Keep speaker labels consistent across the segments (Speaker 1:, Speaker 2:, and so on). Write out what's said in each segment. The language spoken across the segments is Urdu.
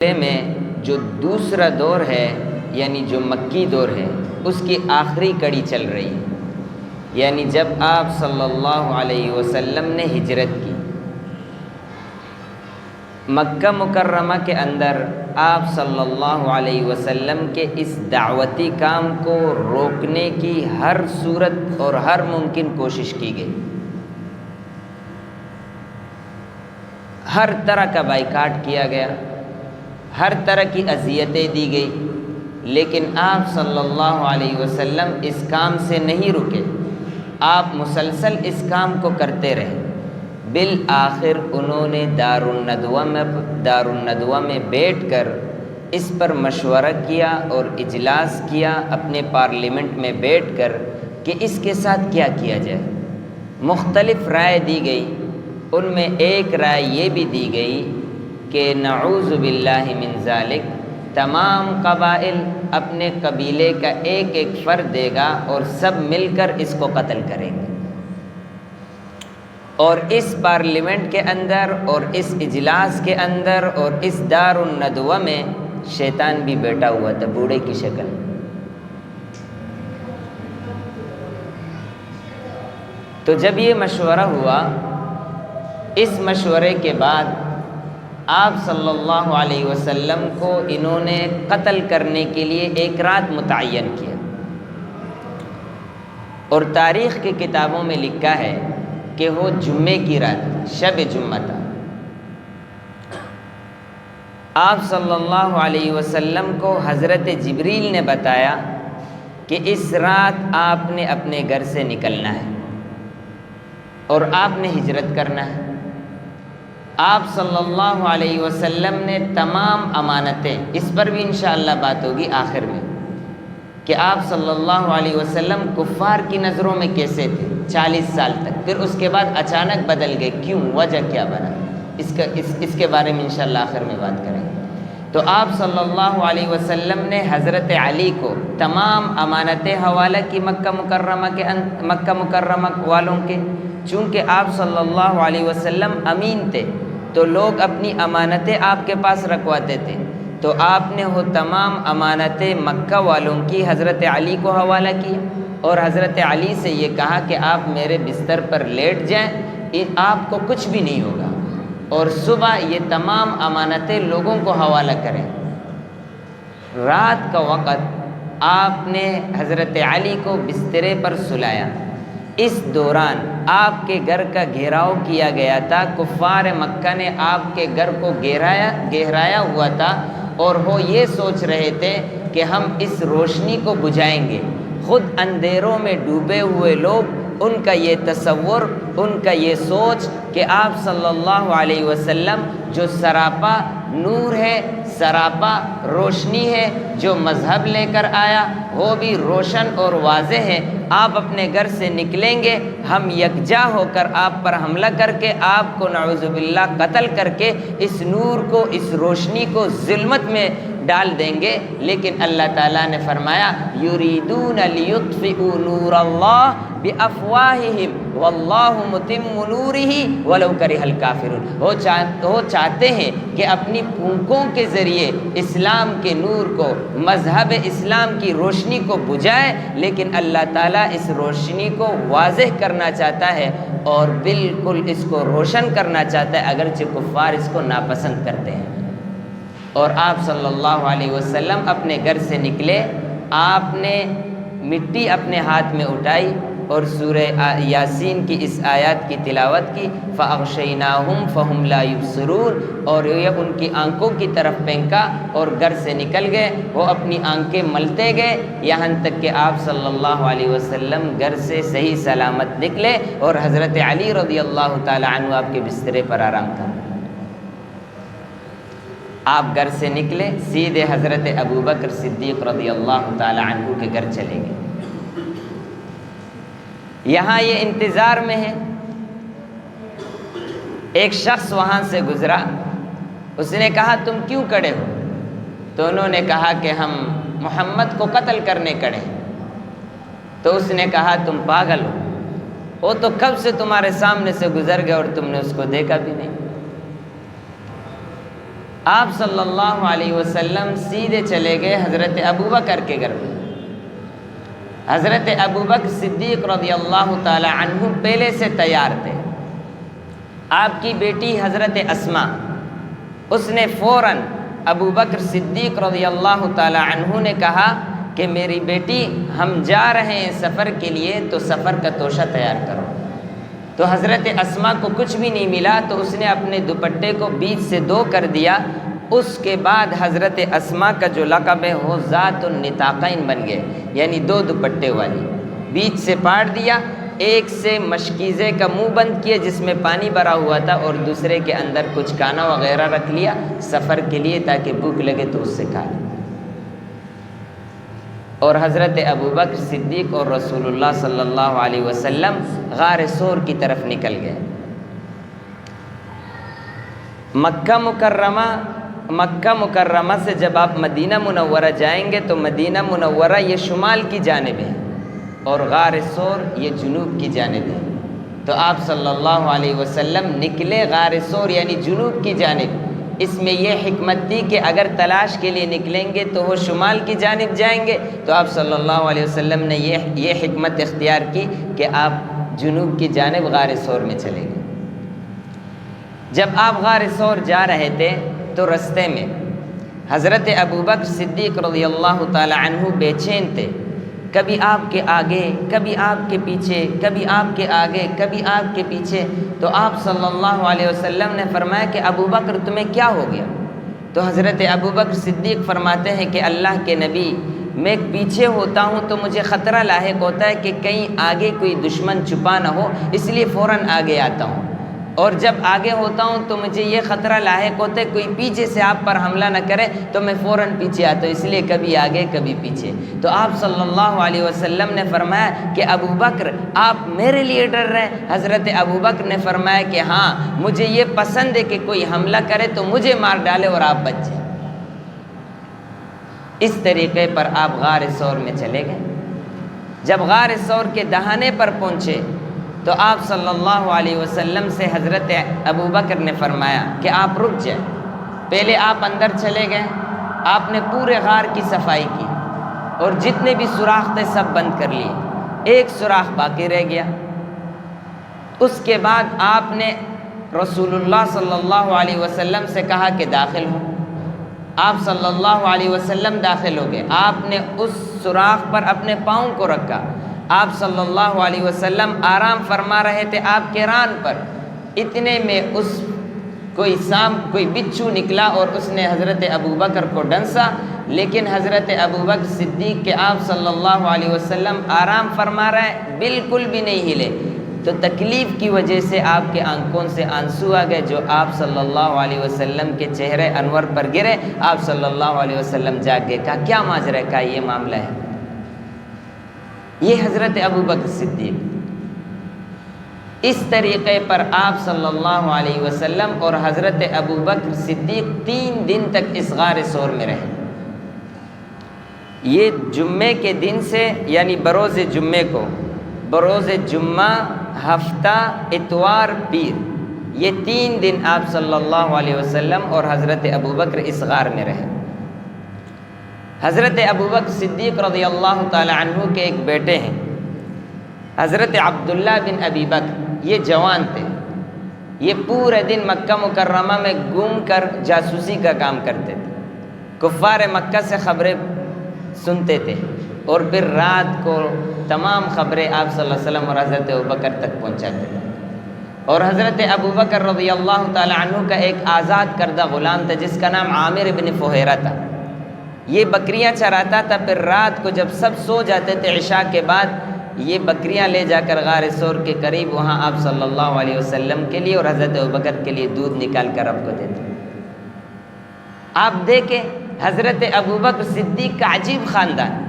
Speaker 1: میں جو دوسرا دور ہے یعنی جو مکی دور ہے اس کی آخری کڑی چل رہی ہے، یعنی جب آپ صلی اللہ علیہ وسلم نے ہجرت کی مکہ مکرمہ کے اندر، آپ صلی اللہ علیہ وسلم کے اس دعوتی کام کو روکنے کی ہر صورت اور ہر ممکن کوشش کی گئی، ہر طرح کا بائیکاٹ کیا گیا، ہر طرح کی اذیتیں دی گئی، لیکن آپ صلی اللہ علیہ وسلم اس کام سے نہیں رکے، آپ مسلسل اس کام کو کرتے رہے۔ بالآخر انہوں نے دار الندوہ میں بیٹھ کر اس پر مشورہ کیا اور اجلاس کیا اپنے پارلیمنٹ میں بیٹھ کر کہ اس کے ساتھ کیا کیا جائے۔ مختلف رائے دی گئی، ان میں ایک رائے یہ بھی دی گئی کہ نعوذ باللہ من ذالک، تمام قبائل اپنے قبیلے کا ایک ایک فرد دے گا اور سب مل کر اس کو قتل کریں گے، اور اس پارلیمنٹ کے اندر اور اس اجلاس کے اندر اور اس دار الندوہ میں شیطان بھی بیٹھا ہوا تھا بوڑھے کی شکل۔ تو جب یہ مشورہ ہوا، اس مشورے کے بعد آپ صلی اللہ علیہ وسلم کو انہوں نے قتل کرنے کے لیے ایک رات متعین کیا، اور تاریخ کی کتابوں میں لکھا ہے کہ وہ جمعے کی رات، شب جمعہ تھا۔ آپ صلی اللہ علیہ وسلم کو حضرت جبریل نے بتایا کہ اس رات آپ نے اپنے گھر سے نکلنا ہے اور آپ نے ہجرت کرنا ہے۔ آپ صلی اللہ علیہ وسلم نے تمام امانتیں، اس پر بھی انشاءاللہ بات ہوگی آخر میں، کہ آپ صلی اللہ علیہ وسلم کفار کی نظروں میں کیسے تھے 40 سال تک، پھر اس کے بعد اچانک بدل گئے، کیوں، وجہ کیا بنا، اس کے بارے میں انشاءاللہ آخر میں بات کریں گے۔ تو آپ صلی اللہ علیہ وسلم نے حضرت علی کو تمام امانتیں حوالہ کی مکہ مکرمہ والوں کے، چونکہ آپ صلی اللہ علیہ وسلم امین تھے تو لوگ اپنی امانتیں آپ کے پاس رکھواتے تھے، تو آپ نے وہ تمام امانتیں مکہ والوں کی حضرت علی کو حوالہ کی، اور حضرت علی سے یہ کہا کہ آپ میرے بستر پر لیٹ جائیں، آپ کو کچھ بھی نہیں ہوگا، اور صبح یہ تمام امانتیں لوگوں کو حوالہ کریں۔ رات کا وقت آپ نے حضرت علی کو بسترے پر سلایا، اس دوران آپ کے گھر کا گھیراؤ کیا گیا تھا، کفار مکہ نے آپ کے گھر کو گہرایا ہوا تھا، اور وہ یہ سوچ رہے تھے کہ ہم اس روشنی کو بجھائیں گے۔ خود اندھیروں میں ڈوبے ہوئے لوگ، ان کا یہ تصور، ان کا یہ سوچ کہ آپ صلی اللہ علیہ وسلم جو سراپا نور ہے، سراپا روشنی ہے، جو مذہب لے کر آیا وہ بھی روشن اور واضح ہے، آپ اپنے گھر سے نکلیں گے، ہم یکجا ہو کر آپ پر حملہ کر کے آپ کو نعوذ باللہ قتل کر کے اس نور کو، اس روشنی کو ظلمت میں ڈال دیں گے۔ لیکن اللہ تعالیٰ نے فرمایا یریدون لیطفئوا نور اللہ بافواہہم واللہ متم نورہ ولو کرہ الکافرون، وہ چاہتے ہیں کہ اپنی پھونکوں کے ذریعے اسلام کے نور کو، مذہب اسلام کی روشنی کو بجھائے، لیکن اللہ تعالیٰ اس روشنی کو واضح کرنا چاہتا ہے اور بالکل اس کو روشن کرنا چاہتا ہے، اگرچہ کفار اس کو ناپسند کرتے ہیں۔ اور آپ صلی اللہ علیہ وسلم اپنے گھر سے نکلے، آپ نے مٹی اپنے ہاتھ میں اٹھائی اور سورہ یاسین کی اس آیات کی تلاوت کی، فَأَغْشَيْنَاهُمْ فَهُمْ لَا يُبْصِرُونَ، اور یہ ان کی آنکھوں کی طرف پھینکا اور گھر سے نکل گئے، وہ اپنی آنکھیں ملتے گئے، یہاں تک کہ آپ صلی اللہ علیہ وسلم گھر سے صحیح سلامت نکلے، اور حضرت علی رضی اللہ تعالی عنہ آپ کے بسترے پر آرام تھا۔ آپ گھر سے نکلے، سیدھے حضرت ابوبکر صدیق رضی اللہ تعالی عنہ کے گھر چلے گئے۔ یہاں یہ انتظار میں ہے، ایک شخص وہاں سے گزرا، اس نے کہا تم کیوں کھڑے ہو؟ تو انہوں نے کہا کہ ہم محمد کو قتل کرنے کھڑے ہیں۔ تو اس نے کہا تم پاگل ہو، وہ تو کب سے تمہارے سامنے سے گزر گئے اور تم نے اس کو دیکھا بھی نہیں۔ آپ صلی اللہ علیہ وسلم سیدھے چلے گئے حضرت ابوبکر کے گھر میں۔ حضرت ابوبکر صدیق رضی اللہ تعالی عنہ پہلے سے تیار تھے۔ آپ کی بیٹی حضرت اسماء، اس نے فوراً ابوبکر صدیق رضی اللہ تعالی عنہ نے کہا کہ میری بیٹی ہم جا رہے ہیں سفر کے لیے، تو سفر کا توشہ تیار کرو۔ تو حضرت اسماء کو کچھ بھی نہیں ملا تو اس نے اپنے دوپٹے کو بیچ سے دو کر دیا۔ اس کے بعد حضرت اسماء کا جو لقب ہے وہ ذات النطاقین بن گئے، یعنی دو دوپٹے والی۔ بیچ سے پاٹ دیا، ایک سے مشکیزے کا منہ بند کیا جس میں پانی بھرا ہوا تھا، اور دوسرے کے اندر کچھ کھانا وغیرہ رکھ لیا سفر کے لیے تاکہ بھوک لگے تو اس سے کھا لیں۔ اور حضرت ابوبکر صدیق اور رسول اللہ صلی اللہ علیہ وسلم غار ثور کی طرف نکل گئے۔ مکہ مکرمہ سے جب آپ مدینہ منورہ جائیں گے تو مدینہ منورہ یہ شمال کی جانب ہے اور غار ثور یہ جنوب کی جانب ہے۔ تو آپ صلی اللہ علیہ وسلم نکلے غار ثور یعنی جنوب کی جانب۔ اس میں یہ حکمت تھی کہ اگر تلاش کے لیے نکلیں گے تو وہ شمال کی جانب جائیں گے، تو آپ صلی اللہ علیہ وسلم نے یہ حکمت اختیار کی کہ آپ جنوب کی جانب غار ثور میں چلے گئے۔ جب آپ غار ثور جا رہے تھے تو رستے میں حضرت ابوبکر صدیق رضی اللہ تعالی عنہ بے چین تھے، کبھی آپ کے آگے، کبھی آپ کے پیچھے، کبھی آپ کے آگے، کبھی آپ کے پیچھے۔ تو آپ صلی اللہ علیہ وسلم نے فرمایا کہ ابوبکر تمہیں کیا ہو گیا؟ تو حضرت ابوبکر صدیق فرماتے ہیں کہ اللہ کے نبی، میں پیچھے ہوتا ہوں تو مجھے خطرہ لاحق ہوتا ہے کہ کہیں آگے کوئی دشمن چھپا نہ ہو، اس لیے فوراً آگے آتا ہوں، اور جب آگے ہوتا ہوں تو مجھے یہ خطرہ لاحق ہوتا ہے کوئی پیچھے سے آپ پر حملہ نہ کرے تو میں فوراً پیچھے آتا ہوں، اس لیے کبھی آگے کبھی پیچھے۔ تو آپ صلی اللہ علیہ وسلم نے فرمایا کہ ابوبکر آپ میرے لیے ڈر رہے ہیں؟ حضرت ابوبکر نے فرمایا کہ ہاں، مجھے یہ پسند ہے کہ کوئی حملہ کرے تو مجھے مار ڈالے اور آپ بچ جائیں۔ اس طریقے پر آپ غار ثور میں چلے گئے۔ جب غار ثور کے دہانے پر پہنچے تو آپ صلی اللہ علیہ وسلم سے حضرت ابوبکر نے فرمایا کہ آپ رک جائیں۔ پہلے آپ اندر چلے گئے، آپ نے پورے غار کی صفائی کی اور جتنے بھی سوراخ تھے سب بند کر لیے، ایک سوراخ باقی رہ گیا۔ اس کے بعد آپ نے رسول اللہ صلی اللہ علیہ وسلم سے کہا کہ داخل ہوں۔ آپ صلی اللہ علیہ وسلم داخل ہو گئے۔ آپ نے اس سوراخ پر اپنے پاؤں کو رکھا۔ آپ صلی اللہ علیہ وسلم آرام فرما رہے تھے آپ کے ران پر، اتنے میں کوئی بچھو نکلا اور اس نے حضرت ابوبکر کو ڈنسا، لیکن حضرت ابوبکر صدیق کے آپ صلی اللہ علیہ وسلم آرام فرما رہے ہیں، بالکل بھی نہیں ہلے۔ تو تکلیف کی وجہ سے آپ کے آنکھوں سے آنسو آ گئے جو آپ صلی اللہ علیہ وسلم کے چہرے انور پر گرے۔ آپ صلی اللہ علیہ وسلم جاگ گئے، کہا کیا ماجرا ہے؟ کہا یہ معاملہ ہے۔ یہ حضرت ابوبکر صدیق، اس طریقے پر آپ صلی اللہ علیہ وسلم اور حضرت ابوبکر صدیق 3 دن تک اس غار ثور میں رہے۔ یہ جمعے کے دن سے یعنی بروز جمعے کو، بروز جمعہ، ہفتہ، اتوار، پیر، یہ 3 دن آپ صلی اللہ علیہ وسلم اور حضرت ابوبکر اس غار میں رہے۔ حضرت ابوبکر صدیق رضی اللہ تعالی عنہ کے ایک بیٹے ہیں حضرت عبداللہ بن ابی بکر، یہ جوان تھے، یہ پورے دن مکہ مکرمہ میں گھوم کر جاسوسی کا کام کرتے تھے، کفار مکہ سے خبریں سنتے تھے اور پھر رات کو تمام خبریں آپ صلی اللہ علیہ وسلم اور حضرت ابوبکر تک پہنچاتے تھے۔ اور حضرت ابوبکر رضی اللہ تعالی عنہ کا ایک آزاد کردہ غلام تھا جس کا نام عامر بن فہیرہ تھا، یہ بکریاں چراتا تھا، پھر رات کو جب سب سو جاتے تھے عشاء کے بعد یہ بکریاں لے جا کر غار ثور کے قریب وہاں آپ صلی اللہ علیہ وسلم کے لیے اور حضرت ابوبکر کے لیے دودھ نکال کر رب کو دیتے۔ آپ دیکھیں حضرت ابوبکر صدیق کا عجیب خاندان،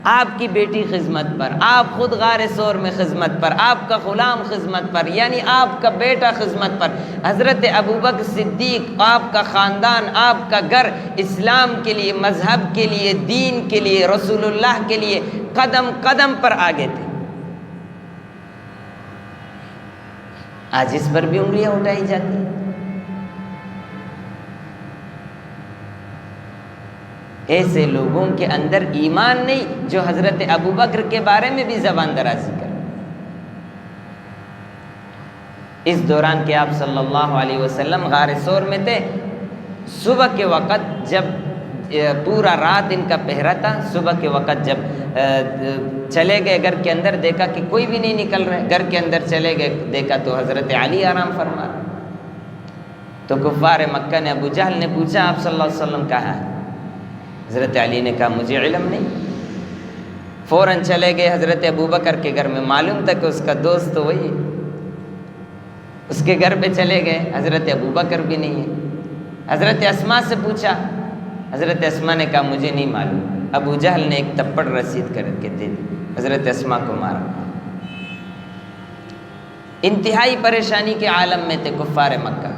Speaker 1: آپ کی بیٹی خدمت پر، آپ خود غار ثور میں خدمت پر، آپ کا غلام خدمت پر، یعنی آپ کا بیٹا خدمت پر، حضرت ابوبکر صدیق، آپ کا خاندان، آپ کا گھر اسلام کے لیے، مذہب کے لیے، دین کے لیے، رسول اللہ کے لیے قدم قدم پر آگے تھے۔ آج اس پر بھی انگلیاں اٹھائی جاتی ہیں۔ ایسے لوگوں کے اندر ایمان نہیں جو حضرت ابوبکر کے بارے میں بھی زبان درازی کریں۔ اس دوران کہ آپ صلی اللہ علیہ وسلم غار ثور میں تھے، صبح کے وقت جب پورا رات ان کا پہرا تھا، صبح کے وقت جب چلے گئے گھر کے اندر، دیکھا کہ کوئی بھی نہیں نکل رہا، گھر کے اندر چلے گئے، دیکھا تو حضرت علی آرام فرما رہے۔ تو کفار مکہ نے، ابو جہل نے پوچھا آپ صلی اللہ علیہ وسلم کہاں ہے؟ حضرت علی نے کہا مجھے علم نہیں۔ فوراً چلے گئے حضرت ابوبکر کے گھر میں، معلوم تھا کہ اس کا دوست تو وہی ہے، اس کے گھر پہ چلے گئے، حضرت ابوبکر بھی نہیں ہے۔ حضرت اسماء سے پوچھا، حضرت اسماء نے کہا مجھے نہیں معلوم۔ ابو جہل نے ایک تپڑ رسید کر کے دے دی، حضرت اسماء کو مارا۔ انتہائی پریشانی کے عالم میں تھے کفار مکہ۔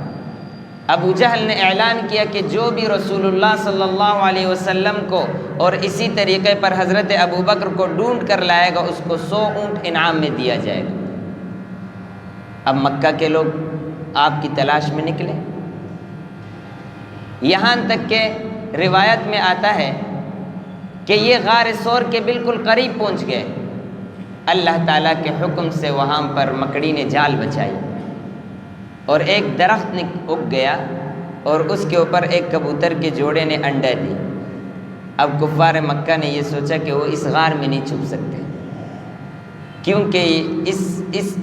Speaker 1: ابو جہل نے اعلان کیا کہ جو بھی رسول اللہ صلی اللہ علیہ وسلم کو اور اسی طریقے پر حضرت ابوبکر کو ڈھونڈ کر لائے گا، اس کو 100 اونٹ انعام میں دیا جائے گا۔ اب مکہ کے لوگ آپ کی تلاش میں نکلے، یہاں تک کہ روایت میں آتا ہے کہ یہ غار ثور کے بالکل قریب پہنچ گئے۔ اللہ تعالیٰ کے حکم سے وہاں پر مکڑی نے جال بچائی اور ایک درخت اگ گیا اور اس کے اوپر ایک کبوتر کے جوڑے نے انڈا دی۔ اب کفار مکہ نے یہ سوچا کہ وہ اس غار میں نہیں چھپ سکتے، کیونکہ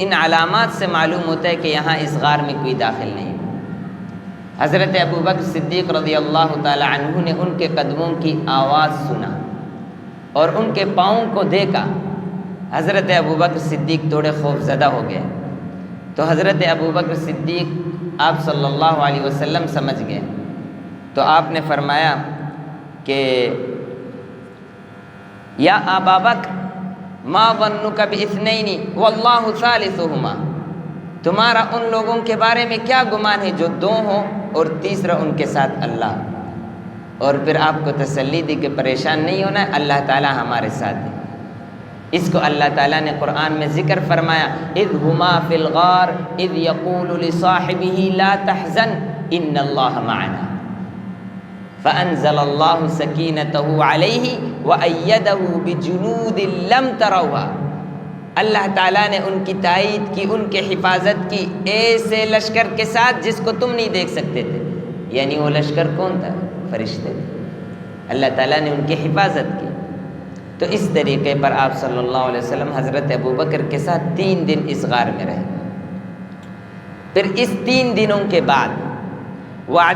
Speaker 1: ان علامات سے معلوم ہوتا ہے کہ یہاں اس غار میں کوئی داخل نہیں۔ حضرت ابوبکر صدیق رضی اللہ تعالی عنہ نے ان کے قدموں کی آواز سنا اور ان کے پاؤں کو دیکھا۔ حضرت ابوبکر صدیق تھوڑے خوف زدہ ہو گئے، تو حضرت ابوبکر صدیق آپ صلی اللہ علیہ وسلم سمجھ گئے، تو آپ نے فرمایا کہ یا ابا بکر ما ظنک باثنین واللہ ثالثہما، تمہارا ان لوگوں کے بارے میں کیا گمان ہے جو 2 ہوں اور تیسرا ان کے ساتھ اللہ۔ اور پھر آپ کو تسلی دی کہ پریشان نہیں ہونا ہے، اللہ تعالیٰ ہمارے ساتھ ہے۔ اس کو اللہ تعالیٰ نے قرآن میں ذکر فرمایا، اذ ہما فی الغار اذ یقول لصاحبہ لا تحزن ان اللہ معنا فانزل اللہ سکینتہ علیہ وایدہ بجنود لم تروها۔ اللہ تعالیٰ نے ان کی تائید کی، ان کے حفاظت کی ایسے لشکر کے ساتھ جس کو تم نہیں دیکھ سکتے تھے۔ یعنی وہ لشکر کون تھا؟ فرشتے تھے۔ اللہ تعالیٰ نے ان کی حفاظت کی۔ تو اس طریقے پر آپ صلی اللہ علیہ وسلم حضرت ابوبکر کے ساتھ 3 دن اس غار میں رہے۔ پھر اس 3 دنوں کے بعد وعد